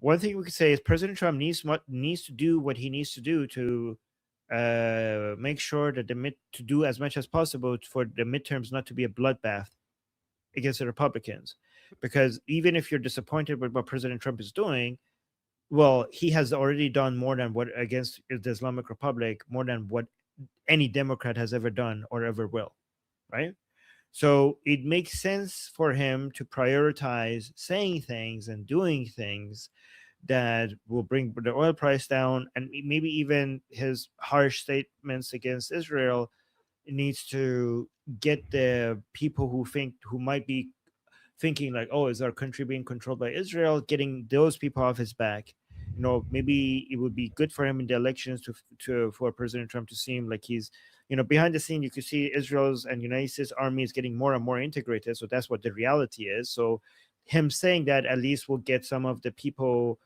one thing we could say is President Trump needs to do what he needs to do to make sure that to do as much as possible for the midterms not to be a bloodbath against the Republicans, because even if you're disappointed with what President Trump is doing, well, he has already done more than what against the Islamic Republic, more than what any Democrat has ever done or ever will, right? So it makes sense for him to prioritize saying things and doing things that will bring the oil price down, and maybe even his harsh statements against Israel needs to get the people who might be thinking like, oh, is our country being controlled by Israel, getting those people off his back. Maybe it would be good for him in the elections for President Trump to seem like he's, behind the scene. You could see Israel's and United States army is getting more and more integrated. So that's what the reality is. So him saying that at least will get some of the people.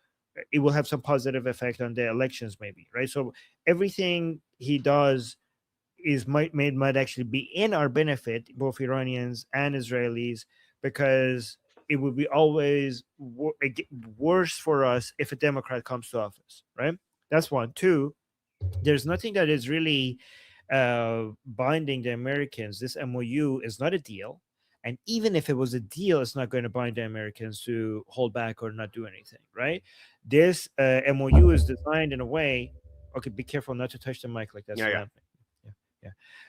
It will have some positive effect on the elections, maybe, right? So everything he does might actually be in our benefit, both Iranians and Israelis, because it would be always worse for us if a Democrat comes to office, right? That's one. Two, there's nothing that is really binding the Americans. This MOU is not a deal. And even if it was a deal, it's not going to bind the Americans to hold back or not do anything, right? This MOU is designed in a way. Okay, be careful not to touch the mic like that's Yeah, yeah. lamping.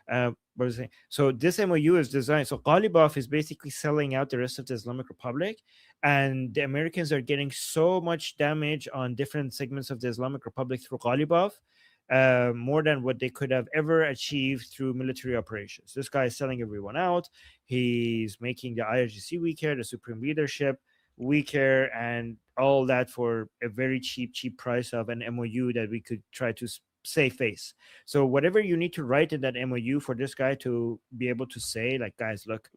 Yeah. What was I saying? So this MOU is designed. So Ghalibaf is basically selling out the rest of the Islamic Republic, and the Americans are getting so much damage on different segments of the Islamic Republic through Ghalibaf, more than what they could have ever achieved through military operations. This guy is selling everyone out. He's making the IRGC weaker, the supreme leadership weaker, and all that for a very cheap price of an MOU that we could try to save face. So whatever you need to write in that MOU for this guy to be able to say, like, guys, look,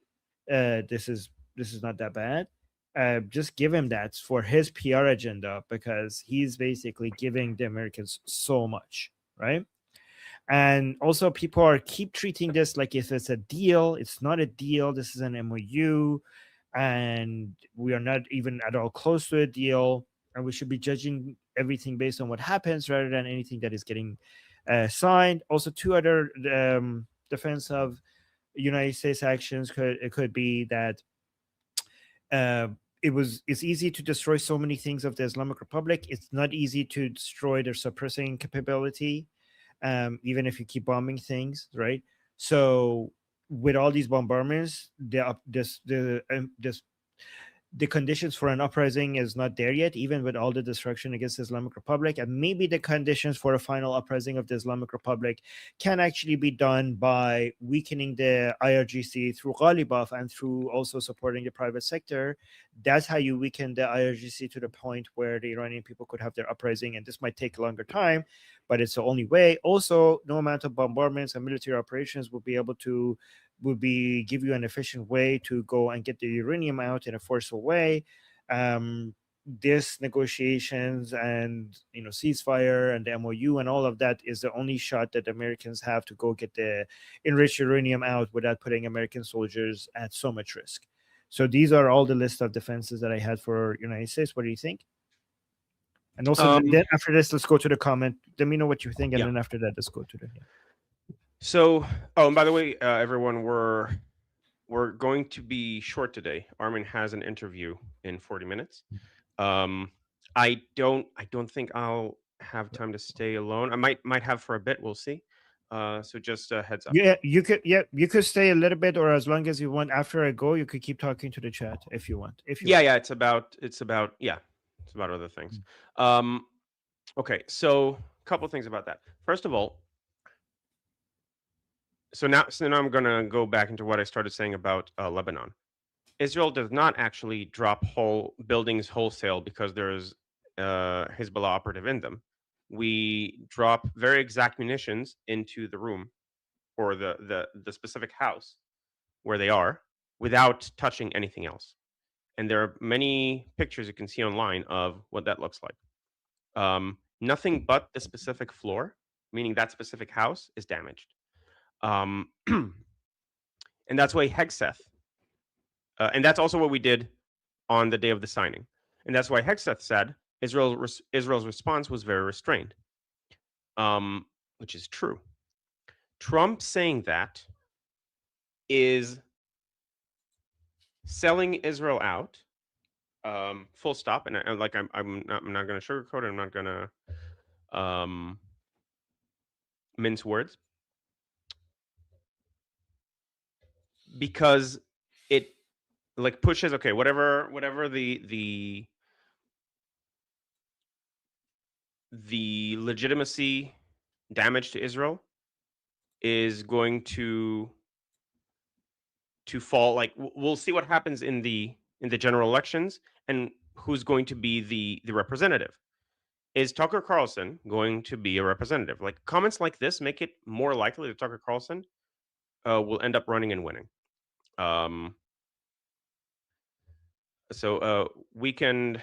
this is not that bad. Just give him that for his PR agenda, because he's basically giving the Americans so much, right? And also, people are keep treating this like if it's a deal. It's not a deal. This is an MOU, and we are not even at all close to a deal. And we should be judging everything based on what happens rather than anything that is getting signed. Also, two other defense of United States actions could be that uh, it's easy to destroy so many things of the Islamic Republic. It's not easy to destroy their suppressing capability, even if you keep bombing things, right? So with all these bombardments, the conditions for an uprising is not there yet, even with all the destruction against the Islamic Republic. And maybe the conditions for a final uprising of the Islamic Republic can actually be done by weakening the IRGC through Ghalibaf and through also supporting the private sector. That's how you weaken the IRGC to the point where the Iranian people could have their uprising. And this might take a longer time, but it's the only way. Also, no amount of bombardments and military operations will be able to give you an efficient way to go and get the uranium out in a forceful way. This negotiations and ceasefire and the MOU and all of that is the only shot that Americans have to go get the enriched uranium out without putting American soldiers at so much risk. So these are all the list of defenses that I had for United States. What do you think? And also, then after this, let's go to the comment. Let me know what you think, and Yeah. then after that, let's go to the. So, and by the way, everyone, we're going to be short today. Armin has an interview in 40 minutes. I don't think I'll have time to stay alone. I might have for a bit. We'll see. So just a heads up. Yeah, you could stay a little bit, or as long as you want. After I go, you could keep talking to the chat if you want. Yeah, it's about other things. Okay, so a couple things about that. First of all, so now I'm gonna go back into what I started saying about Lebanon. Israel does not actually drop whole buildings wholesale because there's Hezbollah operative in them. We drop very exact munitions into the room or the specific house where they are without touching anything else. And there are many pictures you can see online of what that looks like. Nothing but the specific floor, meaning that specific house, is damaged. And that's why Hegseth, and that's also what we did on the day of the signing. And that's why Hegseth said, Israel's response was very restrained, which is true. Trump saying that is selling Israel out, full stop. And I'm not going to sugarcoat it. I'm not going to mince words, because it like pushes, okay, whatever the legitimacy damage to Israel is going to fall. Like, we'll see what happens in the general elections, and who's going to be the representative. Is Tucker Carlson going to be a representative? Like, comments like this make it more likely that Tucker Carlson will end up running and winning. So weekend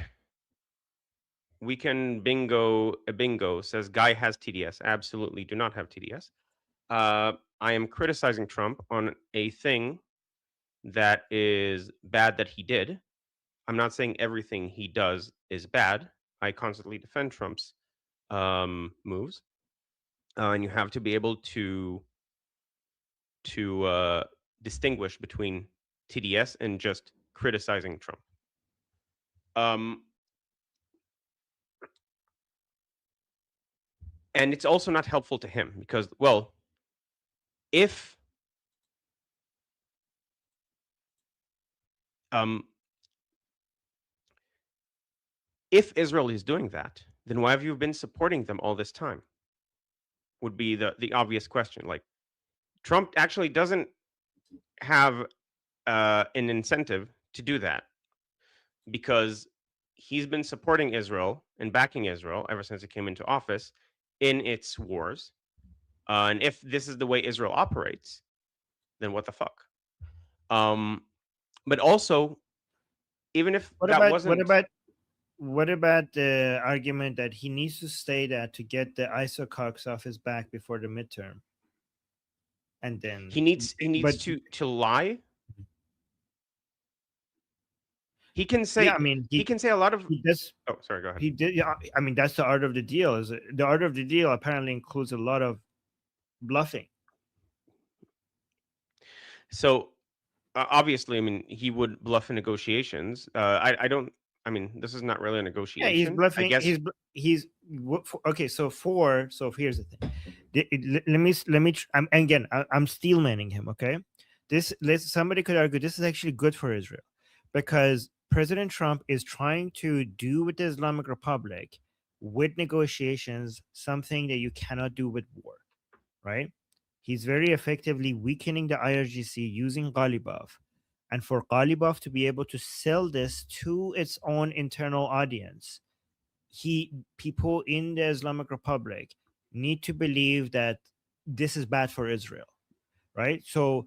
bingo says Guy has TDS. Absolutely do not have TDS. I am criticizing Trump on a thing that is bad that he did. I'm not saying everything he does is bad. I constantly defend Trump's moves, and you have to be able to distinguish between TDS and just criticizing Trump. And it's also not helpful to him because, well, if Israel is doing that, then why have you been supporting them all this time? Would be the obvious question. Like, Trump actually doesn't have an incentive to do that, because he's been supporting Israel and backing Israel ever since he came into office in its wars. And if this is the way Israel operates, then what the fuck? But also, even if what about the argument that he needs to stay there to get the isocox off his back before the midterm, and then he needs to lie? He can say, yeah, I mean, he can say a lot of. he does. Oh, sorry, go ahead. He did. Yeah, I mean, that's the art of the deal. Is the art of the deal apparently includes a lot of bluffing. So obviously, I mean, he would bluff in negotiations. I don't. I mean, this is not really a negotiation. Yeah, he's bluffing. I guess Okay. So here's the thing. Let me. I'm steel manning him. Okay, somebody could argue this is actually good for Israel, because President Trump is trying to do with the Islamic Republic, with negotiations, something that you cannot do with war, right? He's very effectively weakening the IRGC using Ghalibaf. And for Ghalibaf to be able to sell this to its own internal audience, people in the Islamic Republic need to believe that this is bad for Israel, right? So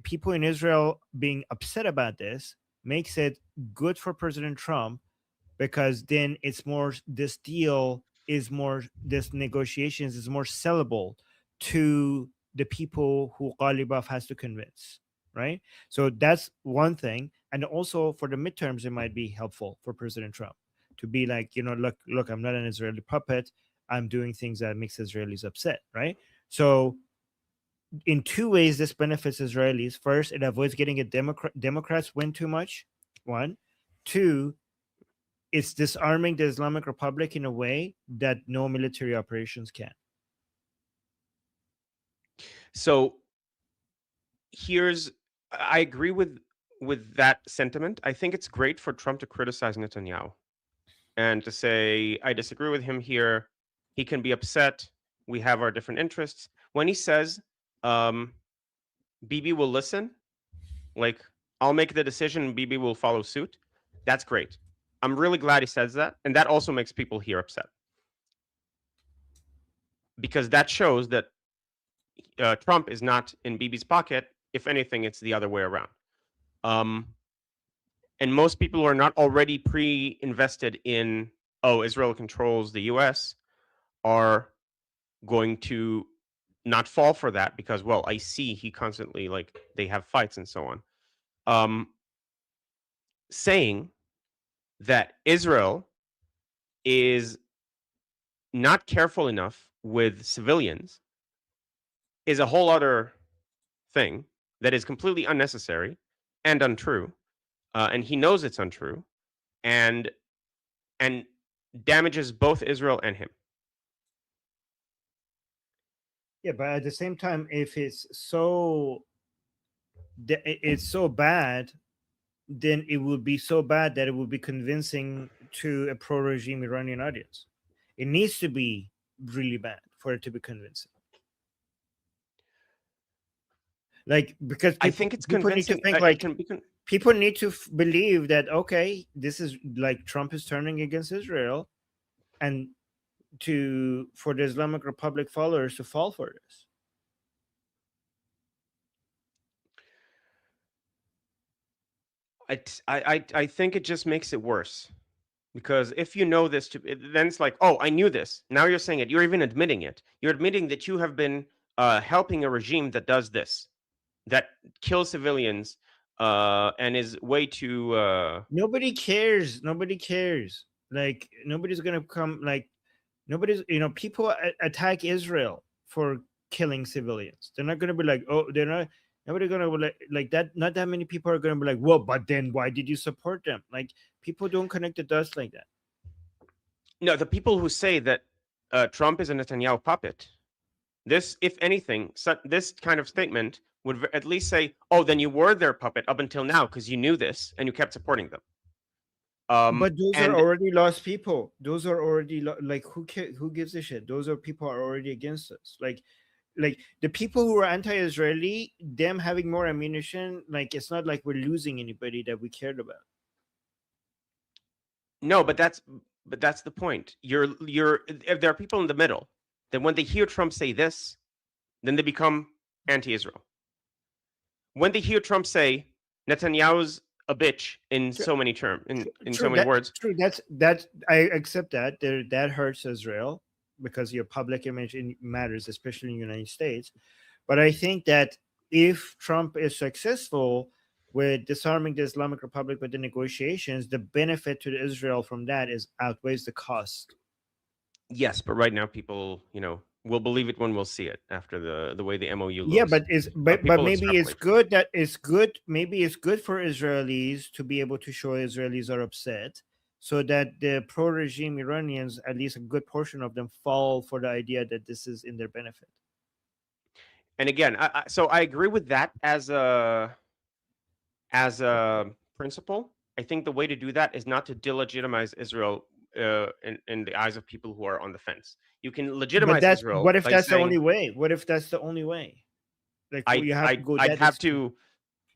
people in Israel being upset about this makes it good for President Trump, because then it's more, this deal is more, this negotiations is more sellable to the people who Ghalibaf has to convince, right? So that's one thing. And also for the midterms, it might be helpful for President Trump to be like, look, I'm not an Israeli puppet. I'm doing things that makes Israelis upset, right? So in two ways, this benefits Israelis. First, it avoids getting a Democrats win too much. One, two, it's disarming the Islamic Republic in a way that no military operations can. So I agree with that sentiment. I think it's great for Trump to criticize Netanyahu and to say, I disagree with him here. He can be upset. We have our different interests. When he says, Bibi will listen, like, I'll make the decision and Bibi will follow suit, that's great. I'm really glad he says that. And that also makes people here upset, because that shows that Trump is not in Bibi's pocket. If anything, it's the other way around. And most people who are not already pre-invested in, Israel controls the US, are going to not fall for that, because, well, I see he constantly, like, they have fights and so on. Saying that Israel is not careful enough with civilians is a whole other thing that is completely unnecessary and untrue, and he knows it's untrue, and and damages both Israel and him. Yeah, but at the same time, if it's so bad, then it would be so bad that it would be convincing to a pro-regime Iranian audience. It needs to be really bad for it to be convincing. Like, because I think it's people need to convincing. think It like can be people need to believe that, okay, this is like Trump is turning against Israel, and for the Islamic Republic followers to fall for this. I think it just makes it worse, because if you know this, then it's like, oh, I knew this. Now you're saying it. You're even admitting it. You're admitting that you have been helping a regime that does this, that kills civilians, and is way too. Nobody cares. Nobody cares. Like, nobody's gonna come. Like, nobody's. People attack Israel for killing civilians. They're not gonna be like, oh, they're not. Nobody gonna be like that. Not that many people are gonna be like, well, but then why did you support them? Like, people don't connect the dots like that. No, the people who say that Trump is a Netanyahu puppet. This, if anything, this kind of statement would at least say, "Oh, then you were their puppet up until now because you knew this and you kept supporting them." But those are And already lost people. Those are already like, who gives a shit? Those are people are already against us. Like the people who are anti-Israeli, them having more ammunition. Like, it's not like we're losing anybody that we cared about. no, but that's the point. If there are people in the middle, then when they hear Trump say this, then they become anti-Israel. When they hear Trump say Netanyahu's a bitch in so many terms, in so many words. True. That's I accept that. That hurts Israel because your public image matters, especially in the United States. But I think that if Trump is successful with disarming the Islamic Republic with the negotiations, the benefit to Israel from that outweighs the cost. Yes, but right now people, will believe it when we'll see it after the way the MOU looks. Yeah, but People maybe it's extrapolate. good that it's good. Maybe it's good for Israelis to be able to show Israelis are upset, so that the pro-regime Iranians, at least a good portion of them, fall for the idea that this is in their benefit. And again, so I agree with that as a principle. I think the way to do that is not to delegitimize Israel in the eyes of people who are on the fence. You can legitimize Israel What if by that's the saying, only way? What if that's the only way? Like, you have to go I'd that have extreme. to.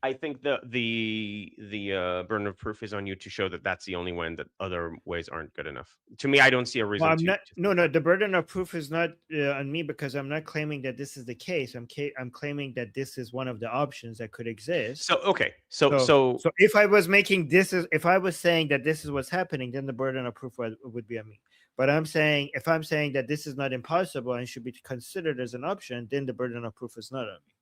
I think the burden of proof is on you to show that that's the only way, and that other ways aren't good enough. To me, I don't see a reason Well, I'm to. not. No. The burden of proof is not on me, because I'm not claiming that this is the case. I'm claiming that this is one of the options that could exist. So okay. So if I was making if I was saying that this is what's happening, then the burden of proof would be on me. But if I'm saying that this is not impossible and should be considered as an option, then the burden of proof is not on me.